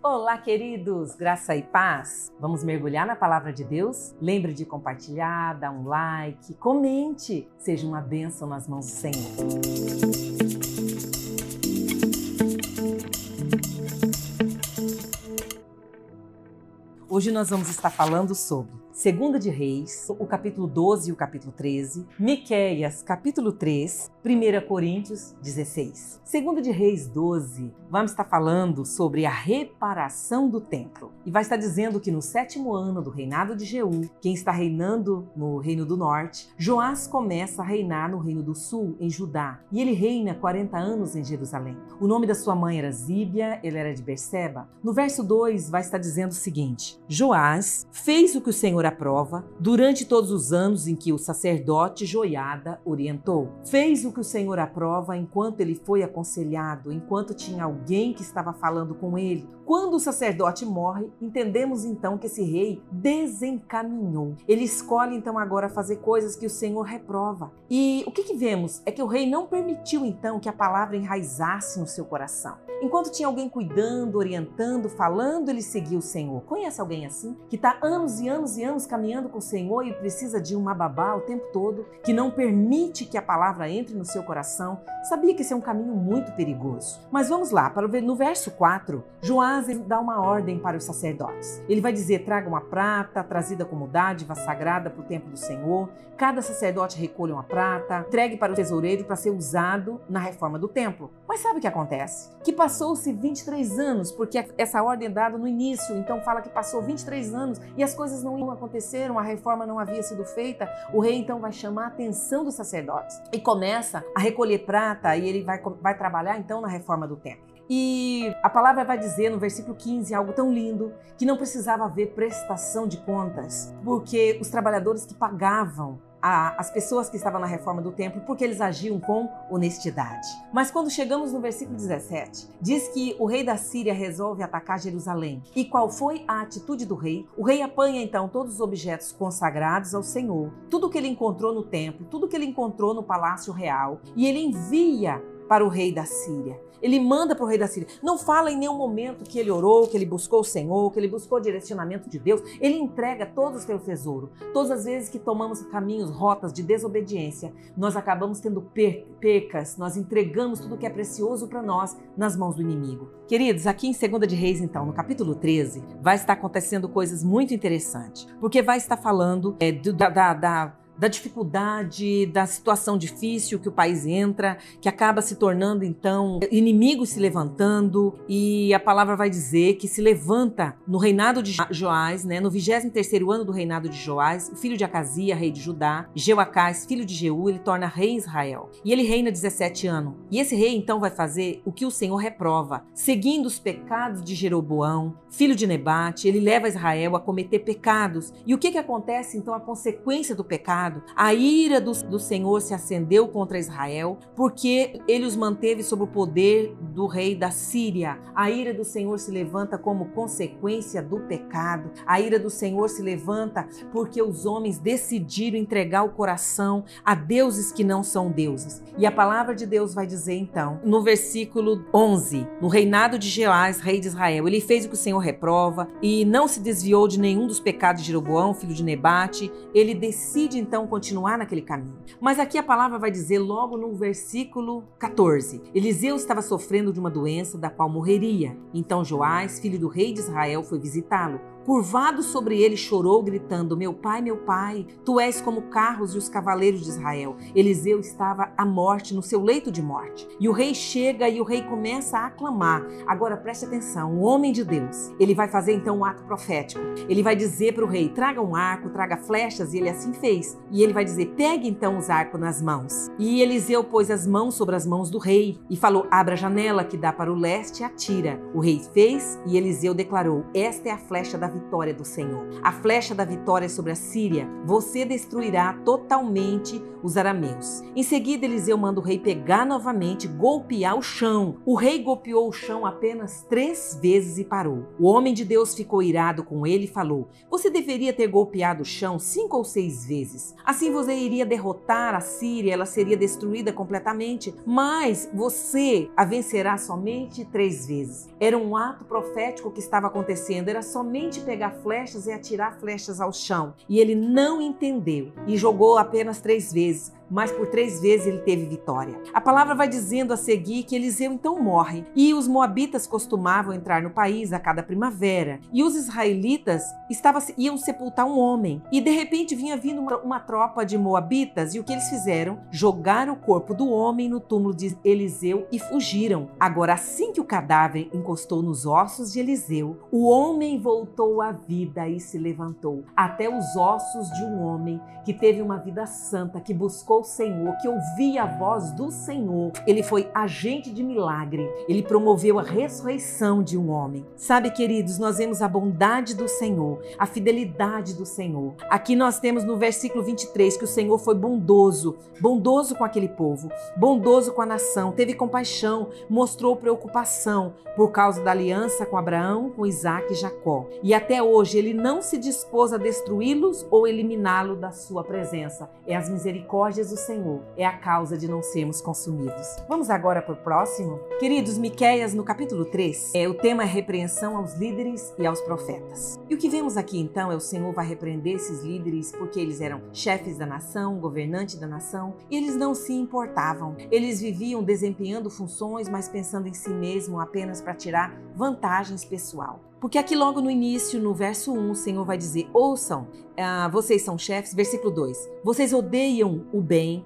Olá, queridos! Graça e paz! Vamos mergulhar na palavra de Deus? Lembre de compartilhar, dar um like, comente! Seja uma bênção nas mãos do Senhor. Hoje nós vamos estar falando sobre 2 de Reis, o capítulo 12 e o capítulo 13, Miqueias, capítulo 3, 1 Coríntios 16. 2 de Reis 12, vamos estar falando sobre a reparação do templo. E vai estar dizendo que no 7º ano do reinado de Jeú, quem está reinando no reino do norte, Joás começa a reinar no reino do sul, em Judá. E ele reina 40 anos em Jerusalém. O nome da sua mãe era Zíbia, ele era de Berseba. No verso 2 vai estar dizendo o seguinte: Joás fez o que o Senhor aprova durante todos os anos em que o sacerdote Joiada orientou. Fez o que o Senhor aprova enquanto ele foi aconselhado, enquanto tinha alguém que estava falando com ele. Quando o sacerdote morre, entendemos então que esse rei desencaminhou. Ele escolhe então agora fazer coisas que o Senhor reprova. E o que vemos é que o rei não permitiu então que a palavra enraizasse no seu coração. Enquanto tinha alguém cuidando, orientando, falando, ele seguia o Senhor. Conhece alguém assim? Que está anos e anos e anos caminhando com o Senhor e precisa de uma babá o tempo todo, que não permite que a palavra entre no seu coração? Sabia que esse é um caminho muito perigoso. Mas vamos lá, para ver no verso 4, Joás dá uma ordem para os sacerdotes. Ele vai dizer: tragam a prata, trazida como dádiva sagrada para o templo do Senhor. Cada sacerdote recolha uma prata, entregue para o tesoureiro para ser usado na reforma do templo. Mas sabe o que acontece? Que passou-se 23 anos, porque essa ordem é dada no início, então fala que passou 23 anos e as coisas não aconteceram, a reforma não havia sido feita. O rei então vai chamar a atenção dos sacerdotes e começa a recolher prata, e ele vai trabalhar então na reforma do templo. E a palavra vai dizer no versículo 15 algo tão lindo, que não precisava haver prestação de contas, porque os trabalhadores que pagavam as pessoas que estavam na reforma do templo, porque eles agiam com honestidade. Mas quando chegamos no versículo 17, diz que o rei da Síria resolve atacar Jerusalém. E qual foi a atitude do rei? O rei apanha então todos os objetos consagrados ao Senhor, tudo que ele encontrou no templo, tudo que ele encontrou no palácio real, e ele envia para o rei da Síria. Ele manda para o rei da Síria. Não fala em nenhum momento que ele orou, que ele buscou o Senhor, que ele buscou o direcionamento de Deus. Ele entrega todo o seu tesouro. Todas as vezes que tomamos caminhos, rotas de desobediência, nós acabamos tendo percas, nós entregamos tudo que é precioso para nós nas mãos do inimigo. Queridos, aqui em 2 de Reis, então, no capítulo 13, vai estar acontecendo coisas muito interessantes, porque vai estar falando da dificuldade, da situação difícil que o país entra, que acaba se tornando, então, inimigos se levantando, e a palavra vai dizer que se levanta no reinado de Joás, no 23º ano do reinado de Joás, o filho de Acazia, rei de Judá, Jeoacás, filho de Jeú, ele torna rei em Israel. E ele reina 17 anos. E esse rei, então, vai fazer o que o Senhor reprova, seguindo os pecados de Jeroboão, filho de Nebate. Ele leva Israel a cometer pecados. E o que acontece, então, a consequência do pecado? A ira do Senhor se acendeu contra Israel, porque ele os manteve sob o poder do rei da Síria. A ira do Senhor se levanta como consequência do pecado. A ira do Senhor se levanta porque os homens decidiram entregar o coração a deuses que não são deuses. E a palavra de Deus vai dizer, então, no versículo 11, no reinado de Joás, rei de Israel, ele fez o que o Senhor reprova e não se desviou de nenhum dos pecados de Jeroboão, filho de Nebate. Ele decide, então, continuar naquele caminho. Mas aqui a palavra vai dizer logo no versículo 14, Eliseu estava sofrendo de uma doença da qual morreria. Então Joás, filho do rei de Israel, foi visitá-lo. Curvado sobre ele, chorou, gritando: meu pai, tu és como carros e os cavaleiros de Israel. Eliseu estava à morte, no seu leito de morte. E o rei chega e o rei começa a aclamar. Agora preste atenção, um homem de Deus, ele vai fazer então um ato profético. Ele vai dizer para o rei: traga um arco, traga flechas, e ele assim fez. E ele vai dizer: pegue então os arcos nas mãos. E Eliseu pôs as mãos sobre as mãos do rei e falou: abra a janela que dá para o leste e atira. O rei fez e Eliseu declarou: esta é a flecha da vitória do Senhor. A flecha da vitória sobre a Síria, você destruirá totalmente os arameus. Em seguida, Eliseu manda o rei pegar novamente, golpear o chão. O rei golpeou o chão apenas 3 vezes e parou. O homem de Deus ficou irado com ele e falou: você deveria ter golpeado o chão 5 ou 6 vezes. Assim você iria derrotar a Síria, ela seria destruída completamente, mas você a vencerá somente 3 vezes. Era um ato profético que estava acontecendo, era somente pegar flechas e atirar flechas ao chão. E ele não entendeu e jogou apenas 3 vezes. Mas por 3 vezes ele teve vitória. A palavra vai dizendo a seguir que Eliseu então morre. E os moabitas costumavam entrar no país a cada primavera. E os israelitas iam sepultar um homem. E de repente vinha vindo uma tropa de moabitas. E o que eles fizeram? Jogaram o corpo do homem no túmulo de Eliseu e fugiram. Agora, assim que o cadáver encostou nos ossos de Eliseu, o homem voltou à vida e se levantou. Até os ossos de um homem que teve uma vida santa, que buscou o Senhor, que ouvia a voz do Senhor. Ele foi agente de milagre. Ele promoveu a ressurreição de um homem. Sabe, queridos, nós vemos a bondade do Senhor, a fidelidade do Senhor. Aqui nós temos no versículo 23 que o Senhor foi bondoso com aquele povo, bondoso com a nação, teve compaixão, mostrou preocupação por causa da aliança com Abraão, com Isaac e Jacó. E até hoje ele não se dispôs a destruí-los ou eliminá-los da sua presença. É as misericórdias do Senhor, é a causa de não sermos consumidos. Vamos agora para o próximo? Queridos, Miqueias, no capítulo 3, o tema é repreensão aos líderes e aos profetas. E o que vemos aqui então é o Senhor vai repreender esses líderes porque eles eram chefes da nação, governantes da nação, e eles não se importavam. Eles viviam desempenhando funções, mas pensando em si mesmo apenas para tirar vantagens pessoal. Porque aqui logo no início, no verso 1, o Senhor vai dizer: ouçam, vocês são chefes. Versículo 2, vocês odeiam o bem,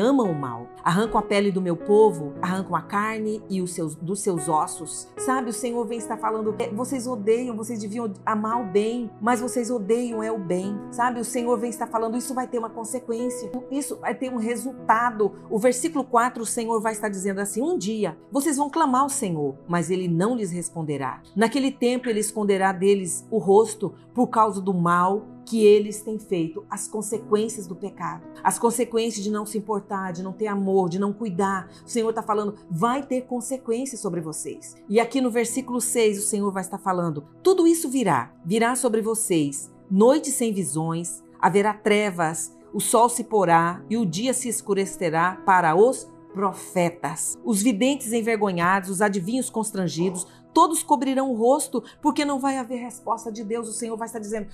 amam o mal. Arrancam a pele do meu povo, arrancam a carne e dos seus ossos. Sabe, o Senhor vem estar falando, vocês odeiam, vocês deviam amar o bem, mas vocês odeiam o bem. Sabe, o Senhor vem estar falando, isso vai ter uma consequência, isso vai ter um resultado. O versículo 4, o Senhor vai estar dizendo assim: um dia vocês vão clamar ao Senhor, mas Ele não lhes responderá. Naquele tempo ele esconderá deles o rosto por causa do mal que eles têm feito, as consequências do pecado, as consequências de não se importar, de não ter amor, de não cuidar. O Senhor está falando, vai ter consequências sobre vocês. E aqui no versículo 6 o Senhor vai estar falando, tudo isso virá sobre vocês, noite sem visões, haverá trevas, o sol se porá e o dia se escurecerá para os profetas, os videntes envergonhados, os adivinhos constrangidos, todos cobrirão o rosto, porque não vai haver resposta de Deus. O Senhor vai estar dizendo,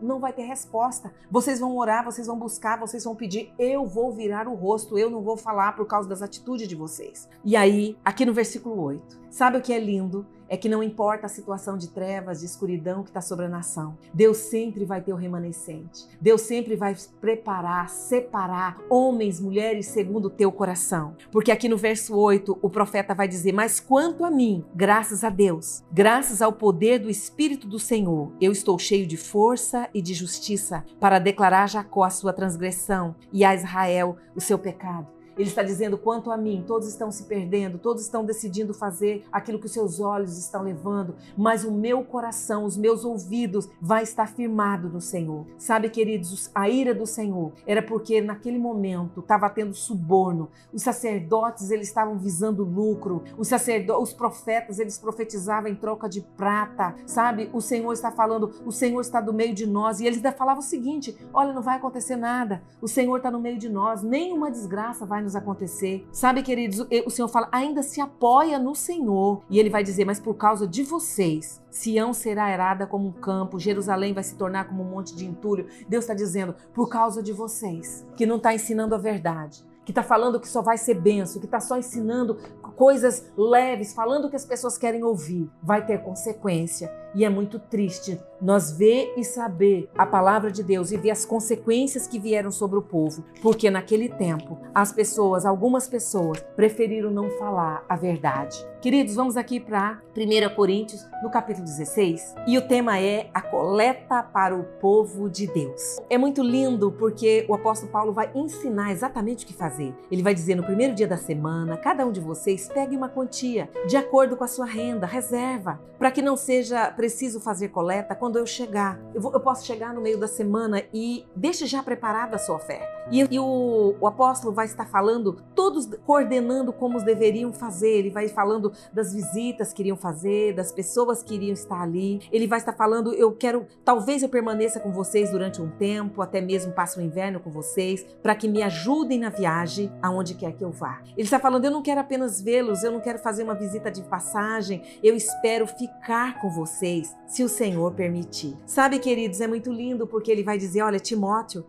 não vai ter resposta. Vocês vão orar, vocês vão buscar, vocês vão pedir, eu vou virar o rosto, eu não vou falar por causa das atitudes de vocês. E aí, aqui no versículo 8, sabe o que é lindo? É que não importa a situação de trevas, de escuridão que está sobre a nação, Deus sempre vai ter o remanescente. Deus sempre vai preparar, separar homens, mulheres segundo o teu coração. Porque aqui no verso 8, o profeta vai dizer, mas quanto a mim, graças a Deus, graças ao poder do Espírito do Senhor, eu estou cheio de força e de justiça para declarar a Jacó a sua transgressão e a Israel o seu pecado. Ele está dizendo, quanto a mim, todos estão se perdendo, todos estão decidindo fazer aquilo que os seus olhos estão levando, mas o meu coração, os meus ouvidos vai estar firmado no Senhor. Sabe, queridos, a ira do Senhor era porque naquele momento estava tendo suborno. Os sacerdotes, eles estavam visando lucro. Os profetas, eles profetizavam em troca de prata. Sabe, o Senhor está falando, o Senhor está do meio de nós. E eles falavam o seguinte, olha, não vai acontecer nada. O Senhor está no meio de nós, nenhuma desgraça vai nos acontecer. Sabe, queridos, o Senhor fala, ainda se apoia no Senhor. E Ele vai dizer, mas por causa de vocês, Sião será arada como um campo, Jerusalém vai se tornar como um monte de entulho. Deus está dizendo, por causa de vocês, que não está ensinando a verdade, que está falando que só vai ser bênção, que está só ensinando coisas leves, falando o que as pessoas querem ouvir, vai ter consequência. E é muito triste nós ver e saber a palavra de Deus e ver as consequências que vieram sobre o povo, porque naquele tempo algumas pessoas preferiram não falar a verdade, Queridos, vamos aqui para 1 Coríntios, no capítulo 16, e o tema é a coleta para o povo de Deus. É muito lindo porque o apóstolo Paulo vai ensinar exatamente o que fazer. Ele vai dizer no primeiro dia da semana, cada um de vocês pegue uma quantia de acordo com a sua renda, reserva, para que não seja preciso fazer coleta quando eu chegar. Eu posso chegar no meio da semana e deixe já preparada a sua oferta. E o apóstolo vai estar falando, todos coordenando como deveriam fazer. Ele vai falando das visitas que iriam fazer, das pessoas que iriam estar ali. Ele vai estar falando, talvez eu permaneça com vocês durante um tempo, até mesmo passe o inverno com vocês, para que me ajudem na viagem aonde quer que eu vá. Ele está falando, eu não quero apenas vê-los, eu não quero fazer uma visita de passagem, eu espero ficar com vocês, se o Senhor permitir. Sabe, queridos, é muito lindo porque ele vai dizer, olha, Timóteo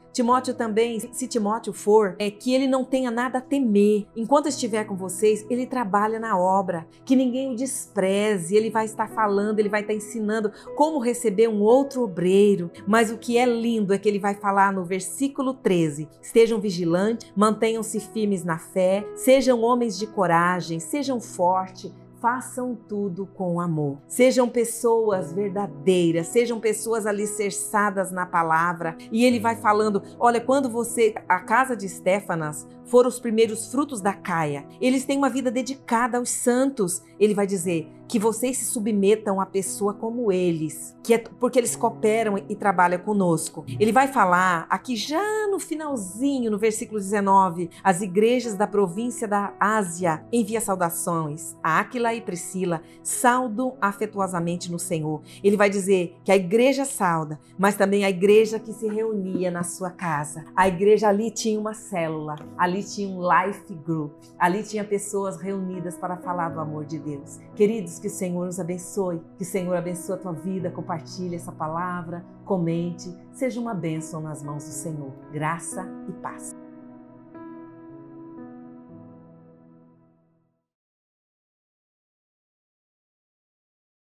também, se Timóteo for, é que ele não tenha nada a temer. Enquanto estiver com vocês, ele trabalha na obra, que ninguém o despreze. Ele vai estar falando, ele vai estar ensinando como receber um outro obreiro. Mas o que é lindo é que ele vai falar no versículo 13, estejam vigilantes, mantenham-se firmes na fé, sejam homens de coragem, sejam fortes, façam tudo com amor. Sejam pessoas verdadeiras, sejam pessoas alicerçadas na palavra. E ele vai falando, olha, quando a casa de Estéfanas foram os primeiros frutos da Caia, eles têm uma vida dedicada aos santos. Ele vai dizer que vocês se submetam a pessoa como eles, porque eles cooperam e trabalham conosco. Ele vai falar aqui já no finalzinho, no versículo 19, as igrejas da província da Ásia envia saudações. A Áquila e Priscila saudam afetuosamente no Senhor. Ele vai dizer que a igreja sauda, mas também a igreja que se reunia na sua casa. A igreja ali tinha uma célula, ali tinha um life group, ali tinha pessoas reunidas para falar do amor de Deus. Queridos, que o Senhor nos abençoe, que o Senhor abençoe a tua vida, compartilhe essa palavra, comente, seja uma bênção nas mãos do Senhor. Graça e paz.